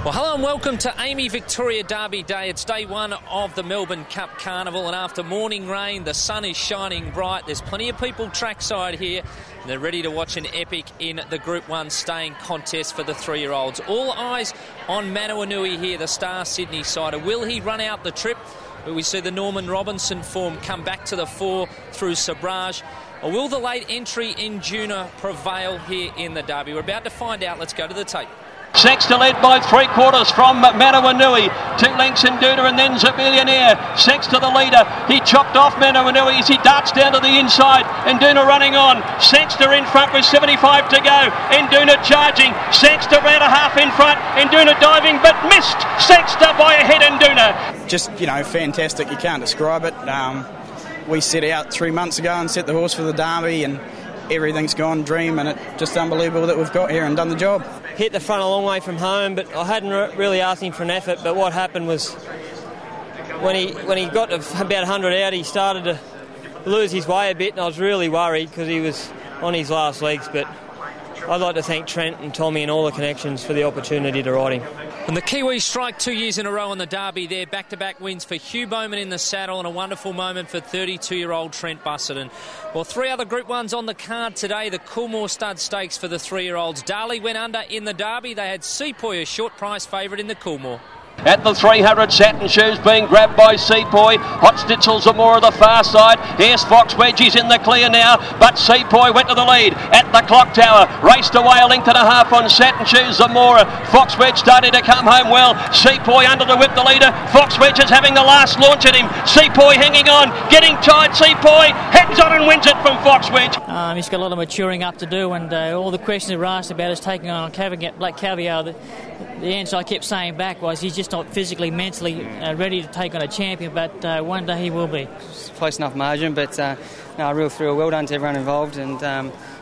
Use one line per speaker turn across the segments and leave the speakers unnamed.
Well, hello and welcome to AAMI Victoria Derby Day. It's day one of the Melbourne Cup Carnival, and after morning rain, the sun is shining bright. There's plenty of people trackside here, and they're ready to watch an epic in the Group 1 staying contest for the 3-year-olds. All eyes on Manawanui here, the star Sydney sider. Will he run out the trip? Will we see the Norman Robinson form come back to the fore through Sabrage? Or will the late entry in Juna prevail here in the Derby? We're about to find out. Let's go to the tape.
Sexta led by 3/4 from Manawanui. 2 lengths in Duda and then Zabillionaire. Sexta the leader. He chopped off Manawanui as he darts down to the inside. Induna running on. Sexta in front with 75 to go. Induna charging. Sexta ran a half in front. Induna diving but missed. Sexta by a head Induna.
Just, fantastic. You can't describe it. We set out 3 months ago and set the horse for the Derby, and everything's gone dream, and it's just unbelievable that we've got here and done the job.
Hit the front a long way from home, but I hadn't really asked him for an effort. But what happened was when he got about 100 out, he started to lose his way a bit, and I was really worried because he was on his last legs. But I'd like to thank Trent and Tommy and all the connections for the opportunity to ride him.
And the Kiwis strike 2 years in a row on the Derby there. Back-to-back wins for Hugh Bowman in the saddle, and a wonderful moment for 32-year-old Trent Busserton. Well, 3 other Group 1s on the card today. The Coolmore Stud Stakes for the 3-year-olds. Darley went under in the Derby. They had Sepoy, a short price favourite in the Coolmore.
At the 300, Satin Shoes being grabbed by Sepoy. Hot Stitzel Zamora the far side. Here's Fox Wedgies in the clear now, but Sepoy went to the lead at the clock tower. Raced away a length and a half on Satin Shoes Zamora. Fox Wedge starting to come home well. Sepoy under the whip, the leader. Fox Wedge is having the last launch at him. Sepoy hanging on, getting tight. Sepoy heads on and wins it from Fox Wedge.
He's got a lot of maturing up to do, and all the questions were asked about his taking on Black Caviar. The answer I kept saying back was he's just not physically, mentally ready to take on a champion, but one day he will be.
Close enough margin, but a real thrill. Well done to everyone involved, and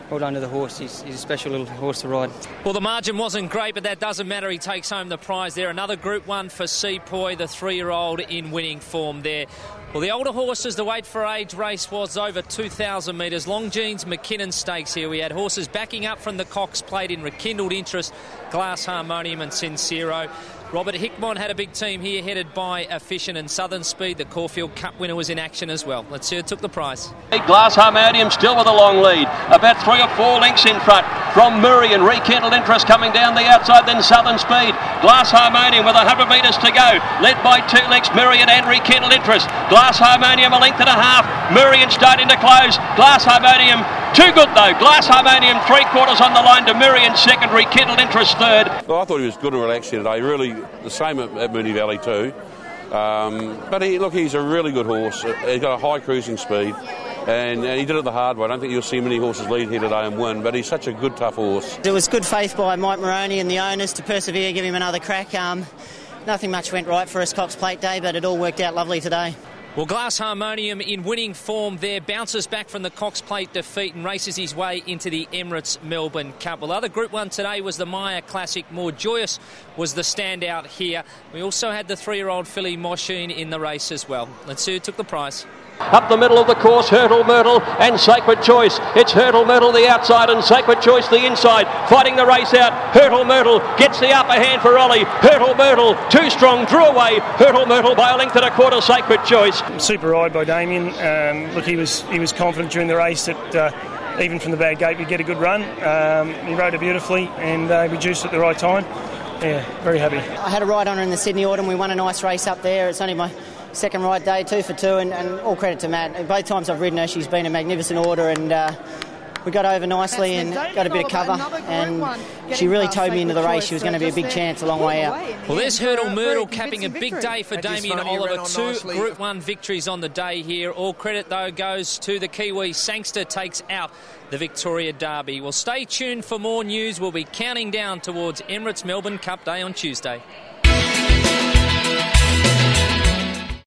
well done to the horse. He's a special little horse to ride.
Well, the margin wasn't great, but that doesn't matter. He takes home the prize there. Another Group 1 for Sepoy, the 3-year-old in winning form there. Well, the older horses, the weight for age race was over 2,000 metres. Longjeans McKinnon Stakes here. We had horses backing up from the Cox Plate in rekindled interest, Glass Harmonium and Sincero. Robert Hickmon had a big team here, headed by Efficient, and Southern Speed, the Caulfield Cup winner, was in action as well. Let's see who took the prize.
Glass Harmonium still with a long lead, about 3 or 4 lengths in front from Murray, and Rekindled Interest coming down the outside, then Southern Speed. Glass Harmonium with 100 metres to go, led by 2 lengths, Murray and Rekindled Interest. Glass Harmonium a length and a half, Murray and starting to close. Glass Harmonium too good though. Glass Harmonium 3/4 on the line to Murray in second, Rekindled Interest third.
Well, I thought he was good and relaxed here today. Really the same at Moonee Valley too. But he's a really good horse. He's got a high cruising speed, and he did it the hard way. I don't think you'll see many horses lead here today and win, but he's such a good, tough horse.
It was good faith by Mike Moroney and the owners to persevere, give him another crack. Nothing much went right for us Cox Plate Day, but it all worked out lovely today.
Well, Glass Harmonium in winning form there, bounces back from the Cox Plate defeat and races his way into the Emirates Melbourne Cup. Well, other Group 1 today was the Maya Classic. More Joyous was the standout here. We also had the 3-year-old filly Mosheen in the race as well. Let's see who took the prize.
Up the middle of the course, Hurtle Myrtle and Sacred Choice. It's Hurtle Myrtle the outside and Sacred Choice the inside. Fighting the race out. Hurtle Myrtle gets the upper hand for Ollie. Hurtle Myrtle too strong, drew away. Hurtle Myrtle by a length and a quarter, Sacred Choice.
Super ride by Damien. Look, he was confident during the race that even from the bad gate we'd get a good run. He rode it beautifully and reduced at the right time. Yeah, very happy.
I had a ride on her in the Sydney Autumn. We won a nice race up there. It's only my second ride day, 2 for 2, and all credit to Matt. Both times I've ridden her, she's been a magnificent order, and we got over nicely and got a bit of cover, and she really towed me into the race. She was going to be a big chance a long way out.
Well, there's Hurdle Myrtle capping a big day for Damien Oliver. 2 Group 1 victories on the day here. All credit, though, goes to the Kiwi. Sangster takes out the Victoria Derby. Well, stay tuned for more news. We'll be counting down towards Emirates Melbourne Cup Day on Tuesday.